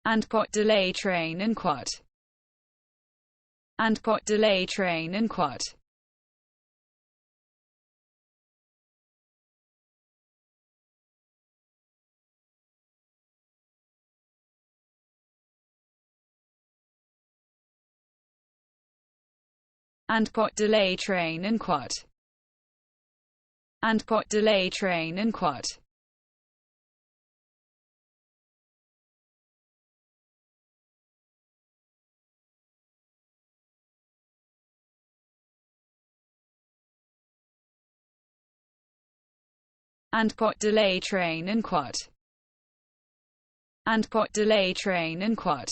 and pot delay train and quat, and pot delay train and quat, and pot delay train and quat, and pot delay train and quat, and pot delay train and quat, and pot delay train and quat.